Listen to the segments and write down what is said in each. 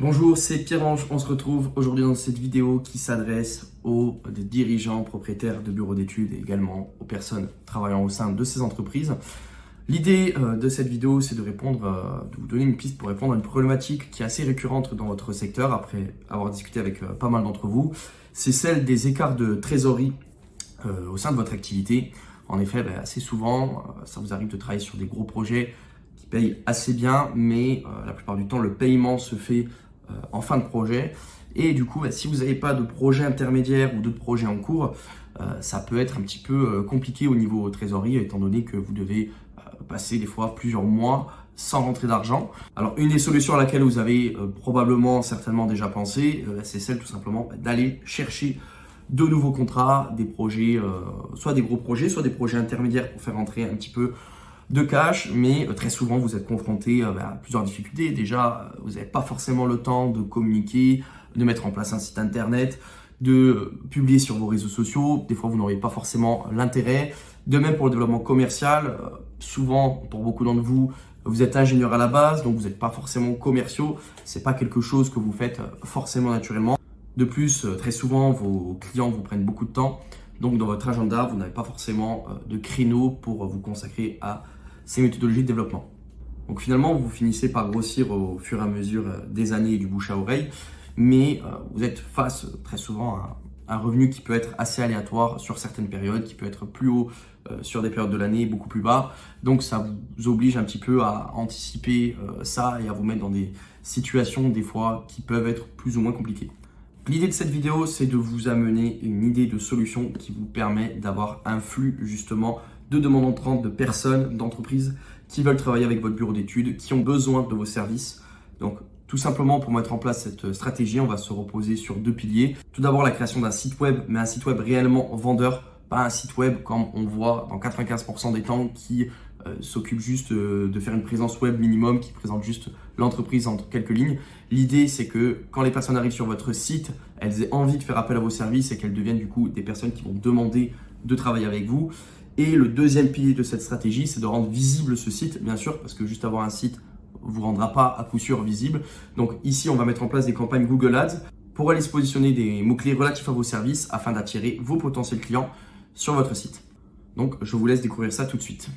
Bonjour, c'est Pierre-Ange. On se retrouve aujourd'hui dans cette vidéo qui s'adresse aux dirigeants, propriétaires de bureaux d'études et également aux personnes travaillant au sein de ces entreprises. L'idée de cette vidéo, c'est de de vous donner une piste pour répondre à une problématique qui est assez récurrente dans votre secteur après avoir discuté avec pas mal d'entre vous. C'est celle des écarts de trésorerie au sein de votre activité. En effet, assez souvent, ça vous arrive de travailler sur des gros projets qui payent assez bien, mais la plupart du temps, le paiement se fait en fin de projet. Et du coup, si vous n'avez pas de projet intermédiaire ou de projet en cours, ça peut être un petit peu compliqué au niveau trésorerie, étant donné que vous devez passer des fois plusieurs mois sans rentrée d'argent. Alors, une des solutions à laquelle vous avez probablement, certainement déjà pensé, c'est celle tout simplement d'aller chercher de nouveaux contrats, des projets, soit des gros projets, soit des projets intermédiaires pour faire rentrer un petit peu de cash, mais très souvent vous êtes confronté à plusieurs difficultés. Déjà, vous n'avez pas forcément le temps de communiquer, de mettre en place un site internet, de publier sur vos réseaux sociaux. Des fois, vous n'aurez pas forcément l'intérêt. De même pour le développement commercial, souvent pour beaucoup d'entre vous, vous êtes ingénieur à la base, donc vous n'êtes pas forcément commerciaux. C'est pas quelque chose que vous faites forcément naturellement. De plus, très souvent, vos clients vous prennent beaucoup de temps. Donc, dans votre agenda, vous n'avez pas forcément de créneau pour vous consacrer à ces méthodologies de développement. Donc, finalement, vous finissez par grossir au fur et à mesure des années et du bouche à oreille, mais vous êtes face très souvent à un revenu qui peut être assez aléatoire sur certaines périodes, qui peut être plus haut sur des périodes de l'année, beaucoup plus bas. Donc, ça vous oblige un petit peu à anticiper ça et à vous mettre dans des situations, des fois, qui peuvent être plus ou moins compliquées. L'idée de cette vidéo, c'est de vous amener une idée de solution qui vous permet d'avoir un flux justement de demandes entrantes de personnes, d'entreprises qui veulent travailler avec votre bureau d'études, qui ont besoin de vos services. Donc, tout simplement pour mettre en place cette stratégie, on va se reposer sur deux piliers. Tout d'abord, la création d'un site web, mais un site web réellement vendeur, pas un site web comme on voit dans 95% des temps qui s'occupe juste de faire une présence web minimum, qui présente juste l'entreprise entre quelques lignes. L'idée, c'est que quand les personnes arrivent sur votre site, elles aient envie de faire appel à vos services et qu'elles deviennent du coup des personnes qui vont demander de travailler avec vous. Et le deuxième pilier de cette stratégie, c'est de rendre visible ce site, bien sûr, parce que juste avoir un site vous rendra pas à coup sûr visible. Donc ici, on va mettre en place des campagnes Google Ads pour aller se positionner des mots-clés relatifs à vos services afin d'attirer vos potentiels clients sur votre site. Donc, je vous laisse découvrir ça tout de suite.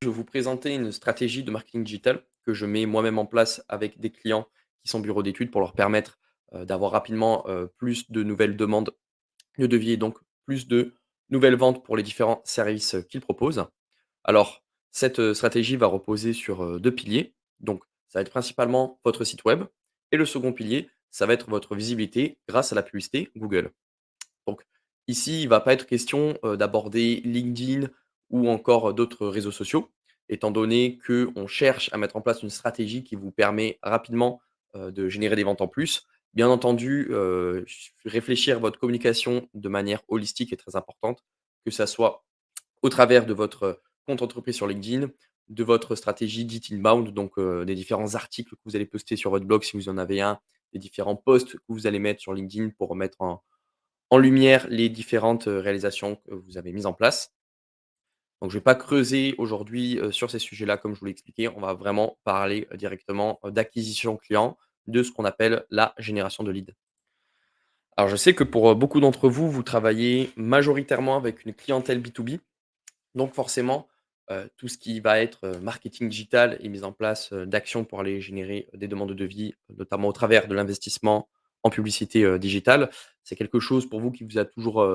Je vais vous présenter une stratégie de marketing digital que je mets moi-même en place avec des clients qui sont bureaux d'études pour leur permettre d'avoir rapidement plus de nouvelles demandes de devis et donc plus de nouvelles ventes pour les différents services qu'ils proposent. Alors, cette stratégie va reposer sur deux piliers. Donc, ça va être principalement votre site web. Et le second pilier, ça va être votre visibilité grâce à la publicité Google. Donc ici, il ne va pas être question, d'aborder LinkedIn ou encore, d'autres réseaux sociaux, étant donné qu'on cherche à mettre en place une stratégie qui vous permet rapidement, de générer des ventes en plus. Bien entendu, réfléchir votre communication de manière holistique est très importante, que ça soit au travers de votre compte entreprise sur LinkedIn, de votre stratégie dite inbound, donc des différents articles que vous allez poster sur votre blog si vous en avez un, des différents posts que vous allez mettre sur LinkedIn pour mettre en lumière les différentes, réalisations que vous avez mises en place. Donc je ne vais pas creuser aujourd'hui, sur ces sujets-là comme je vous l'ai expliqué. On va vraiment parler, directement, d'acquisition client, de ce qu'on appelle la génération de leads. Alors je sais que pour, beaucoup d'entre vous, vous travaillez majoritairement avec une clientèle B2B. Donc forcément, tout ce qui va être, marketing digital et mise en place, d'actions pour aller générer des demandes de devis, notamment au travers de l'investissement en publicité, digitale. C'est quelque chose pour vous qui vous a toujours,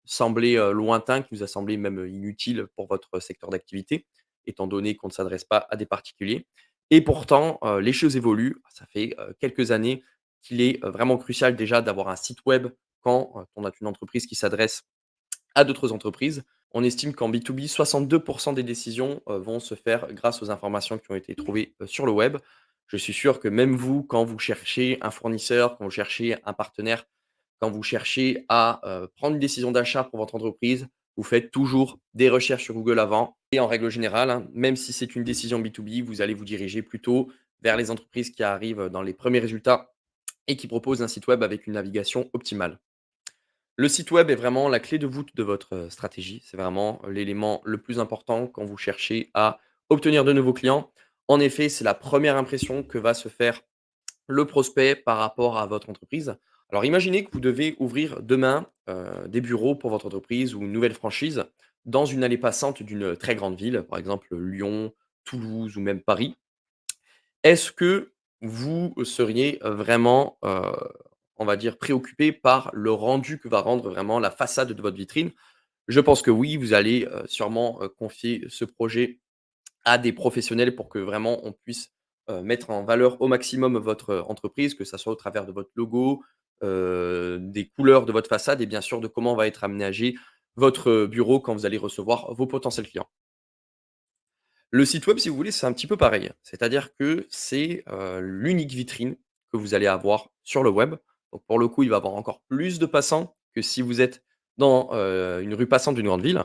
semblé, lointain, qui vous a semblé même, inutile pour votre secteur d'activité, étant donné qu'on ne s'adresse pas à des particuliers et pourtant, les choses évoluent. Ça fait, quelques années qu'il est, vraiment crucial déjà d'avoir un site web quand, on a une entreprise qui s'adresse à d'autres entreprises. On estime qu'en B2B, 62 des décisions, vont se faire grâce aux informations qui ont été trouvées, sur le web. Je suis sûr que même vous, quand vous cherchez un fournisseur, quand vous cherchez un partenaire, quand vous cherchez à, prendre une décision d'achat pour votre entreprise, vous faites toujours des recherches sur Google avant et en règle générale, hein, même si c'est une décision B2B, vous allez vous diriger plutôt vers les entreprises qui arrivent dans les premiers résultats et qui proposent un site web avec une navigation optimale. Le site web est vraiment la clé de voûte de votre, stratégie. C'est vraiment l'élément le plus important quand vous cherchez à obtenir de nouveaux clients. En effet, c'est la première impression que va se faire le prospect par rapport à votre entreprise. Alors imaginez que vous devez ouvrir demain, des bureaux pour votre entreprise ou une nouvelle franchise dans une allée passante d'une très grande ville, par exemple Lyon, Toulouse ou même Paris. Est-ce que vous seriez, vraiment, on va dire préoccupé par le rendu que va rendre vraiment la façade de votre vitrine? Je pense que oui, vous allez, sûrement, confier ce projet à des professionnels pour que vraiment on puisse, mettre en valeur au maximum votre, entreprise, que ça soit au travers de votre logo, des couleurs de votre façade et bien sûr de comment va être aménagé votre, bureau quand vous allez recevoir vos potentiels clients. Le site web, si vous voulez, c'est un petit peu pareil. C'est-à-dire que c'est, l'unique vitrine que vous allez avoir sur le web. Donc pour le coup, il va y avoir encore plus de passants que si vous êtes dans, une rue passante d'une grande ville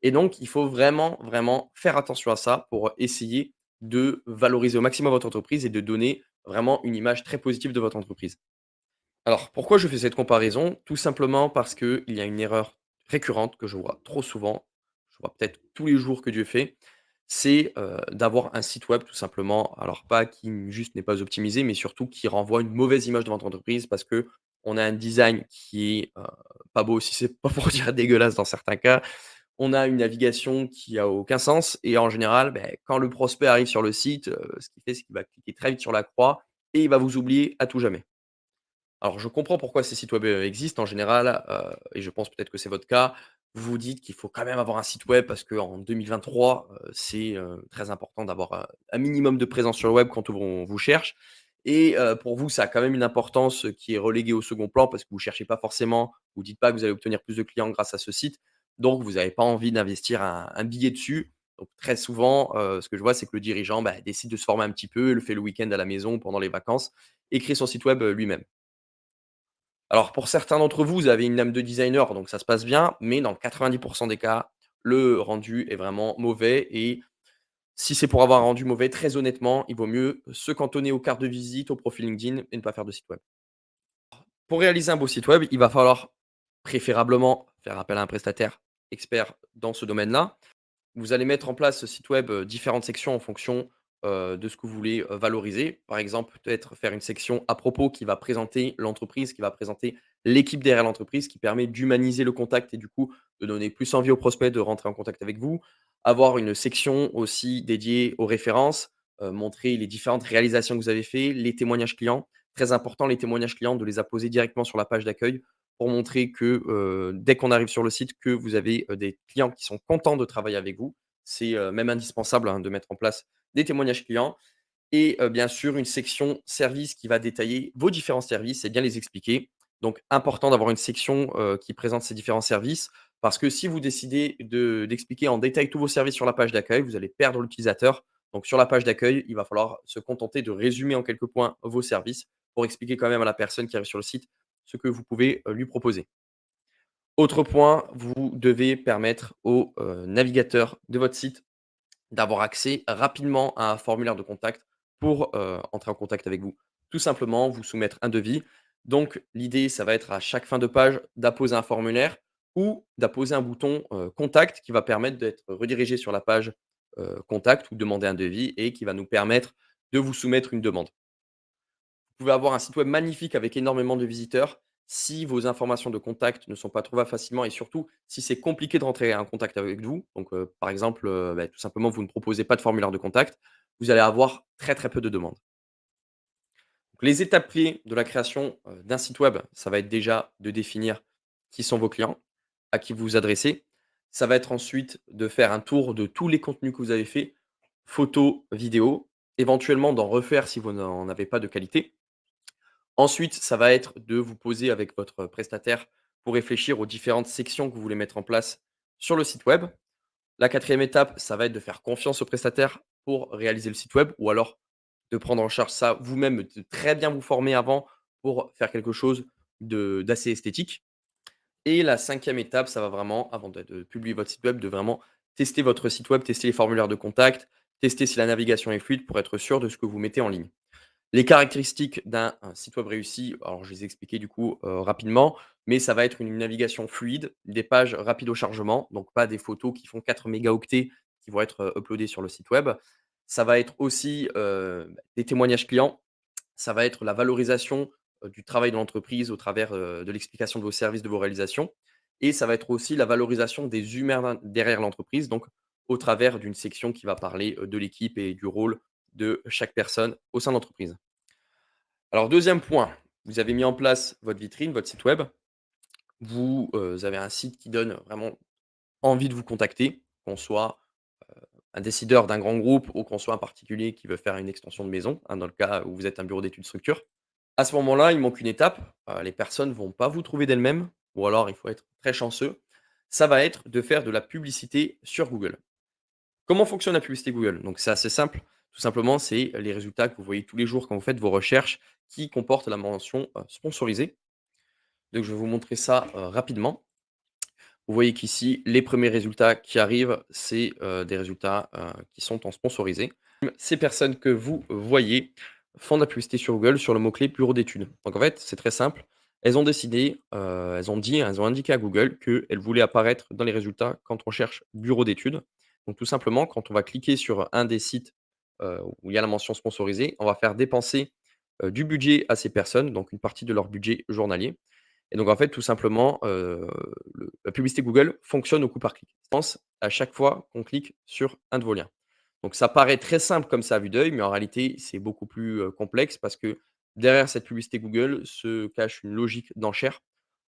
et donc il faut vraiment, vraiment faire attention à ça pour essayer de valoriser au maximum votre entreprise et de donner vraiment une image très positive de votre entreprise. Alors pourquoi je fais cette comparaison? Tout simplement parce qu'il y a une erreur récurrente que je vois trop souvent, je vois peut-être tous les jours que Dieu fait, c'est, d'avoir un site web tout simplement, alors pas qui juste n'est pas optimisé, mais surtout qui renvoie une mauvaise image de votre entreprise parce que on a un design qui est, pas beau, si c'est pas pour dire dégueulasse dans certains cas. On a une navigation qui a aucun sens et en général, beh, quand le prospect arrive sur le site, ce qu'il fait, c'est qu'il va cliquer très vite sur la croix et il va vous oublier à tout jamais. Alors, je comprends pourquoi ces sites web, existent en général, et je pense peut-être que c'est votre cas. Vous vous dites qu'il faut quand même avoir un site web parce qu'en 2023, c'est, très important d'avoir, un minimum de présence sur le web quand on vous cherche et pour vous, ça a quand même une importance, qui est reléguée au second plan parce que vous ne cherchez pas forcément, vous dites pas que vous allez obtenir plus de clients grâce à ce site. Donc vous n'avez pas envie d'investir un billet dessus. Donc très souvent, ce que je vois, c'est que le dirigeant, bah, décide de se former un petit peu, le fait le week-end à la maison pendant les vacances et crée son site web, lui-même. Alors pour certains d'entre vous, vous avez une âme de designer, donc ça se passe bien, mais dans 90 des cas, le rendu est vraiment mauvais et si c'est pour avoir un rendu mauvais, très honnêtement, il vaut mieux se cantonner aux cartes de visite, au profil LinkedIn et ne pas faire de site web. Pour réaliser un beau site web, il va falloir préférablement faire appel à un prestataire expert dans ce domaine-là. Vous allez mettre en place ce site web, différentes sections en fonction, de ce que vous voulez, valoriser. Par exemple, peut-être faire une section à propos qui va présenter l'entreprise, qui va présenter l'équipe derrière l'entreprise, qui permet d'humaniser le contact et du coup, de donner plus envie aux prospects de rentrer en contact avec vous. Avoir une section aussi dédiée aux références, montrer les différentes réalisations que vous avez fait, les témoignages clients. Très important, les témoignages clients, de les apposer directement sur la page d'accueil pour montrer que, dès qu'on arrive sur le site, que vous avez, des clients qui sont contents de travailler avec vous. C'est, même indispensable, hein, de mettre en place des témoignages clients et bien sûr une section service qui va détailler vos différents services et bien les expliquer. Donc important d'avoir une section, qui présente ces différents services parce que si vous décidez d'expliquer en détail tous vos services sur la page d'accueil, vous allez perdre l'utilisateur. Donc sur la page d'accueil, il va falloir se contenter de résumer en quelques points vos services pour expliquer quand même à la personne qui arrive sur le site ce que vous pouvez, lui proposer. Autre point, vous devez permettre au, navigateur de votre site d'avoir accès rapidement à un formulaire de contact pour, entrer en contact avec vous. Tout simplement, vous soumettre un devis. Donc l'idée, ça va être à chaque fin de page d'apposer un formulaire ou d'apposer un bouton, contact qui va permettre d'être redirigé sur la page, contact ou demander un devis et qui va nous permettre de vous soumettre une demande. Vous pouvez avoir un site web magnifique avec énormément de visiteurs. Si vos informations de contact ne sont pas trouvables facilement et surtout si c'est compliqué de rentrer en contact avec vous, donc par exemple, tout simplement vous ne proposez pas de formulaire de contact, vous allez avoir très, très peu de demandes. Donc les étapes clés de la création, d'un site web, ça va être déjà de définir qui sont vos clients, à qui vous vous adressez. Ça va être ensuite de faire un tour de tous les contenus que vous avez faits, photos, vidéos, éventuellement d'en refaire si vous n'en avez pas de qualité. Ensuite, ça va être de vous poser avec votre prestataire pour réfléchir aux différentes sections que vous voulez mettre en place sur le site web. La quatrième étape, ça va être de faire confiance au prestataire pour réaliser le site web ou alors de prendre en charge ça vous-même, de très bien vous former avant pour faire quelque chose d'assez esthétique. Et la cinquième étape, ça va vraiment, avant de publier votre site web, de vraiment tester votre site web, tester les formulaires de contact, tester si la navigation est fluide pour être sûr de ce que vous mettez en ligne. Les caractéristiques d'un un site web réussi, alors je les ai expliquées du coup, rapidement, mais ça va être une navigation fluide, des pages rapides au chargement, donc pas des photos qui font 4 mégaoctets qui vont être, uploadées sur le site web. Ça va être aussi, des témoignages clients Ça va être la valorisation, du travail de l'entreprise au travers, de l'explication de vos services, de vos réalisations et ça va être aussi la valorisation des humains derrière l'entreprise, donc au travers d'une section qui va parler, de l'équipe et du rôle de chaque personne au sein de l'entreprise. Alors deuxième point, vous avez mis en place votre vitrine, votre site web. Vous, avez un site qui donne vraiment envie de vous contacter, qu'on soit un décideur d'un grand groupe ou qu'on soit un particulier qui veut faire une extension de maison, hein, dans le cas où vous êtes un bureau d'études structure. À ce moment-là, il manque une étape, les personnes vont pas vous trouver d'elles-mêmes ou alors il faut être très chanceux. Ça va être de faire de la publicité sur Google. Comment fonctionne la publicité Google? Donc c'est assez simple, tout simplement, c'est les résultats que vous voyez tous les jours quand vous faites vos recherches qui comportent la mention, sponsorisée. Donc je vais vous montrer ça, rapidement. Vous voyez qu'ici, les premiers résultats qui arrivent, c'est, des résultats, qui sont en sponsorisé. Ces personnes que vous voyez font de la publicité sur Google sur le mot-clé bureau d'études. Donc en fait, c'est très simple. Elles ont décidé, elles ont indiqué à Google qu'elles voulaient apparaître dans les résultats quand on cherche bureau d'études. Donc tout simplement, quand on va cliquer sur un des sites, où il y a la mention sponsorisée, on va faire dépenser, du budget à ces personnes, donc une partie de leur budget journalier. Et donc en fait, tout simplement, la publicité Google fonctionne au coup par clic. Pense à chaque fois qu'on clique sur un de vos liens. Donc ça paraît très simple comme ça à vue d'œil, mais en réalité, c'est beaucoup plus, complexe parce que derrière cette publicité Google se cache une logique d'enchère.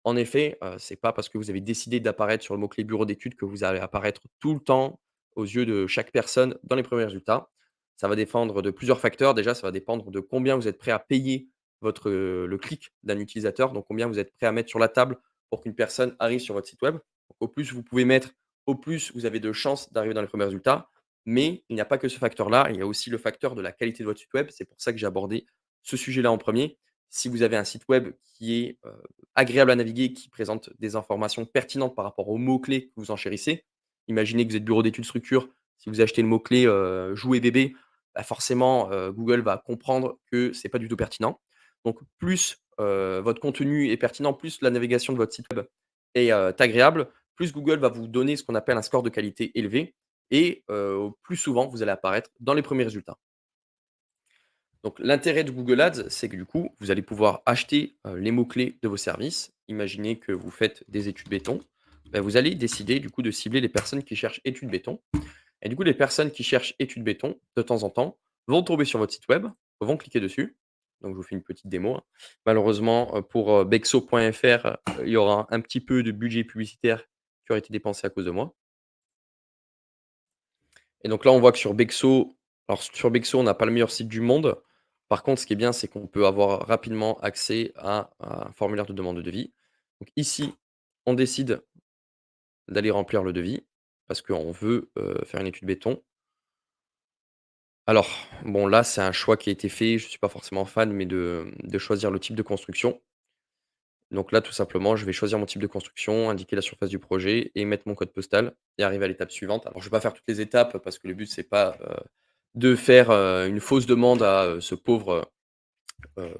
En effet, c'est pas parce que vous avez décidé d'apparaître sur le mot-clé bureau d'études que vous allez apparaître tout le temps aux yeux de chaque personne dans les premiers résultats. Ça va dépendre de plusieurs facteurs. Déjà, ça va dépendre de combien vous êtes prêt à payer votre, le clic d'un utilisateur, donc combien vous êtes prêt à mettre sur la table pour qu'une personne arrive sur votre site web. Donc au plus vous pouvez mettre, au plus vous avez de chances d'arriver dans les premiers résultats. Mais il n'y a pas que ce facteur-là, il y a aussi le facteur de la qualité de votre site web. C'est pour ça que j'ai abordé ce sujet-là en premier. Si vous avez un site web qui est, agréable à naviguer, qui présente des informations pertinentes par rapport aux mots-clés que vous enchérissez. Imaginez que vous êtes bureau d'études structure, si vous achetez le mot-clé, jouet bébé, bah, forcément, Google va comprendre que c'est pas du tout pertinent. Donc plus, votre contenu est pertinent, plus la navigation de votre site web est, agréable, plus Google va vous donner ce qu'on appelle un score de qualité élevé et plus souvent vous allez apparaître dans les premiers résultats. Donc l'intérêt de Google Ads, c'est que du coup, vous allez pouvoir acheter, les mots-clés de vos services. Imaginez que vous faites des études béton, bah, vous allez décider du coup de cibler les personnes qui cherchent études béton et du coup les personnes qui cherchent études béton, de temps en temps, vont tomber sur votre site web, vont cliquer dessus. Donc je vous fais une petite démo, hein. Malheureusement, pour, Bexo.fr, il y aura un petit peu de budget publicitaire qui aurait été dépensé à cause de moi. Et donc là, on voit que sur Bexo, alors sur Bexo, on n'a pas le meilleur site du monde. Par contre, ce qui est bien, c'est qu'on peut avoir rapidement accès à un formulaire de demande de devis. Donc ici, on décide d'aller remplir le devis parce qu'on veut, faire une étude béton. Alors, bon là, c'est un choix qui a été fait, je ne suis pas forcément fan, mais de choisir le type de construction. Donc là, tout simplement, je vais choisir mon type de construction, indiquer la surface du projet et mettre mon code postal et arriver à l'étape suivante. Alors, je ne vais pas faire toutes les étapes parce que le but, c'est pas, de faire, une fausse demande à, ce pauvre,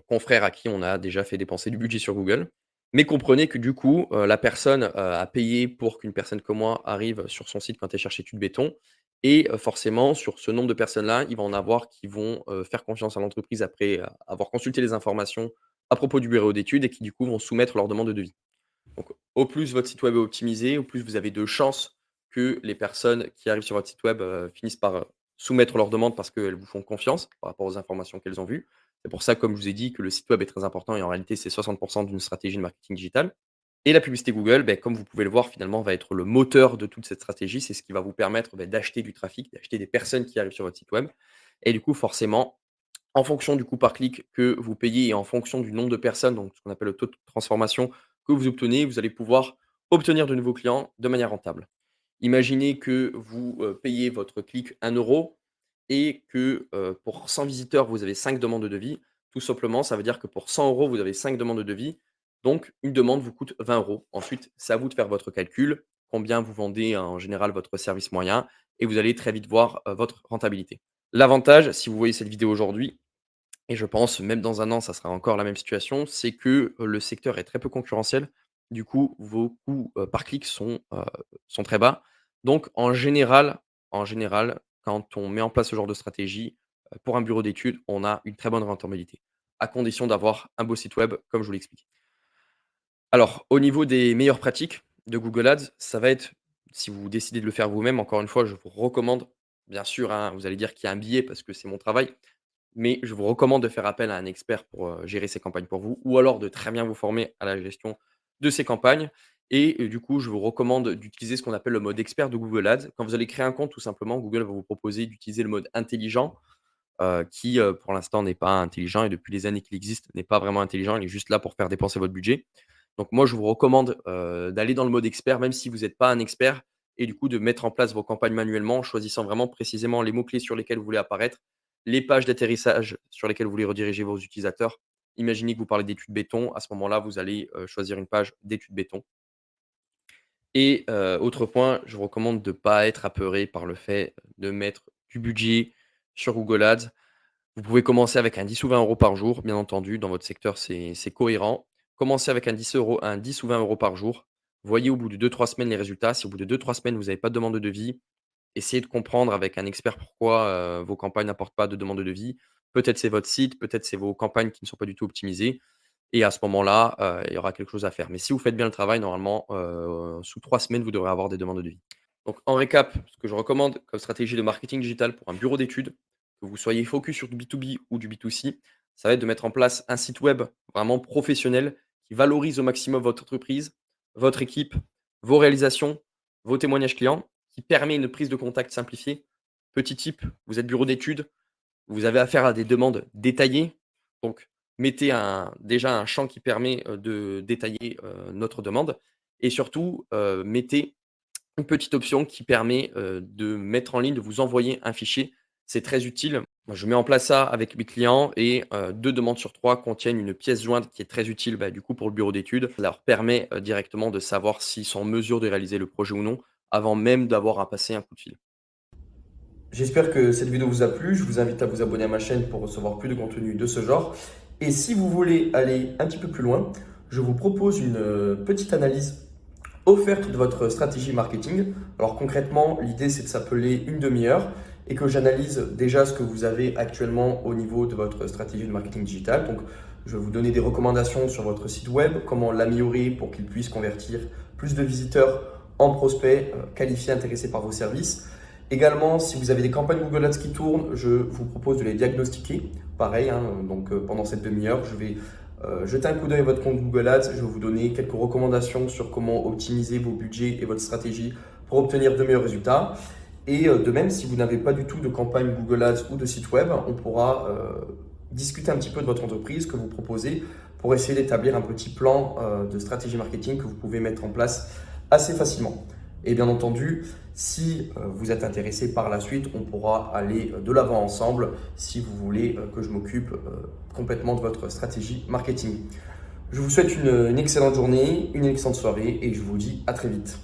confrère à qui on a déjà fait dépenser du budget sur Google. Mais comprenez que du coup, la personne, a payé pour qu'une personne comme moi arrive sur son site quand elle cherche études béton et forcément sur ce nombre de personnes-là, il va en avoir qui vont, faire confiance à l'entreprise après, avoir consulté les informations à propos du bureau d'études et qui du coup vont soumettre leur demande de devis. Donc au plus votre site web est optimisé, au plus vous avez de chances que les personnes qui arrivent sur votre site web, finissent par, soumettre leur demande parce qu'elles vous font confiance par rapport aux informations qu'elles ont vues. C'est pour ça, comme je vous ai dit, que le site web est très important et en réalité, c'est 60 d'une stratégie de marketing digital. Et la publicité Google, beh, comme vous pouvez le voir, finalement, va être le moteur de toute cette stratégie. C'est ce qui va vous permettre, d'acheter du trafic, d'acheter des personnes qui arrivent sur votre site web. Et du coup, forcément, en fonction du coût par clic que vous payez et en fonction du nombre de personnes, donc ce qu'on appelle le taux de transformation que vous obtenez, vous allez pouvoir obtenir de nouveaux clients de manière rentable. Imaginez que vous, payez votre clic 1 € et que, pour 100 visiteurs, vous avez 5 demandes de devis. Tout simplement, ça veut dire que pour 100 €, vous avez 5 demandes de devis, donc une demande vous coûte 20 €. Ensuite, c'est à vous de faire votre calcul, combien vous vendez en général votre service moyen et vous allez très vite voir, votre rentabilité. L'avantage, si vous voyez cette vidéo aujourd'hui et je pense même dans un an, ça sera encore la même situation, c'est que, le secteur est très peu concurrentiel. Du coup, vos coûts, par clic sont très bas. Donc en général, quand on met en place ce genre de stratégie, pour un bureau d'études, on a une très bonne rentabilité. à condition d'avoir un beau site web, comme je vous l'explique. Alors, au niveau des meilleures pratiques de Google Ads, ça va être, si vous décidez de le faire vous-même, encore une fois, je vous recommande, bien sûr, hein, vous allez dire qu'il y a un billet parce que c'est mon travail, mais je vous recommande de faire appel à un expert pour gérer ces campagnes pour vous, ou alors de très bien vous former à la gestion de ces campagnes. Et du coup, je vous recommande d'utiliser ce qu'on appelle le mode expert de Google Ads. Quand vous allez créer un compte, tout simplement, Google va vous proposer d'utiliser le mode intelligent, qui pour l'instant n'est pas intelligent et depuis les années qu'il existe n'est pas vraiment intelligent. Il est juste là pour faire dépenser votre budget. Donc moi, je vous recommande d'aller dans le mode expert, même si vous n'êtes pas un expert, et du coup de mettre en place vos campagnes manuellement, en choisissant vraiment précisément les mots-clés sur lesquels vous voulez apparaître, les pages d'atterrissage sur lesquelles vous voulez rediriger vos utilisateurs. Imaginez que vous parlez d'études béton, à ce moment-là, vous allez choisir une page d'études béton. Et autre point, je vous recommande de ne pas être apeuré par le fait de mettre du budget sur Google Ads. Vous pouvez commencer avec un 10 ou 20 € par jour, bien entendu, dans votre secteur, c'est cohérent. Commencez avec un 10 ou 20 € par jour. Voyez au bout de 2 3 semaines les résultats. Si au bout de 2 3 semaines, vous n'avez pas de demande de devis, essayez de comprendre avec un expert pourquoi, vos campagnes n'apportent pas de demande de devis. Peut-être c'est votre site, peut-être c'est vos campagnes qui ne sont pas du tout optimisées et à ce moment-là, il y aura quelque chose à faire. Mais si vous faites bien le travail, normalement, sous 3 semaines, vous devrez avoir des demandes de devis. Donc en récap, ce que je recommande comme stratégie de marketing digital pour un bureau d'études, que vous soyez focus sur du B2B ou du B2C, ça va être de mettre en place un site web vraiment professionnel qui valorise au maximum votre entreprise, votre équipe, vos réalisations, vos témoignages clients, qui permet une prise de contact simplifiée. Petit type, vous êtes bureau d'études, vous avez affaire à des demandes détaillées, donc mettez déjà un champ qui permet, de détailler, notre demande et surtout, mettez une petite option qui permet, de mettre en ligne, de vous envoyer un fichier. C'est très utile. Moi, je mets en place ça avec mes clients et 2 demandes sur 3 contiennent une pièce jointe qui est très utile, bah, du coup, pour le bureau d'études. Ça leur permet, directement de savoir s'ils sont en mesure de réaliser le projet ou non, avant même d'avoir à passer un coup de fil. J'espère que cette vidéo vous a plu. Je vous invite à vous abonner à ma chaîne pour recevoir plus de contenu de ce genre. Et si vous voulez aller un petit peu plus loin, je vous propose une petite analyse offerte de votre stratégie marketing. Alors concrètement, l'idée c'est de s'appeler une demi-heure et que j'analyse déjà ce que vous avez actuellement au niveau de votre stratégie de marketing digital. Donc je vais vous donner des recommandations sur votre site web, comment l'améliorer pour qu'il puisse convertir plus de visiteurs en prospects qualifiés, intéressés par vos services. Également, si vous avez des campagnes Google Ads qui tournent, je vous propose de les diagnostiquer. Pareil, hein, donc pendant cette demi-heure, je vais jeter un coup d'œil à votre compte Google Ads. Je vais vous donner quelques recommandations sur comment optimiser vos budgets et votre stratégie pour obtenir de meilleurs résultats. Et de même, si vous n'avez pas du tout de campagne Google Ads ou de site web, on pourra discuter un petit peu de votre entreprise, que vous proposez, pour essayer d'établir un petit plan de stratégie marketing que vous pouvez mettre en place assez facilement. Et bien entendu, si vous êtes intéressé par la suite, on pourra aller de l'avant ensemble si vous voulez que je m'occupe complètement de votre stratégie marketing. Je vous souhaite une excellente journée, une excellente soirée et je vous dis à très vite.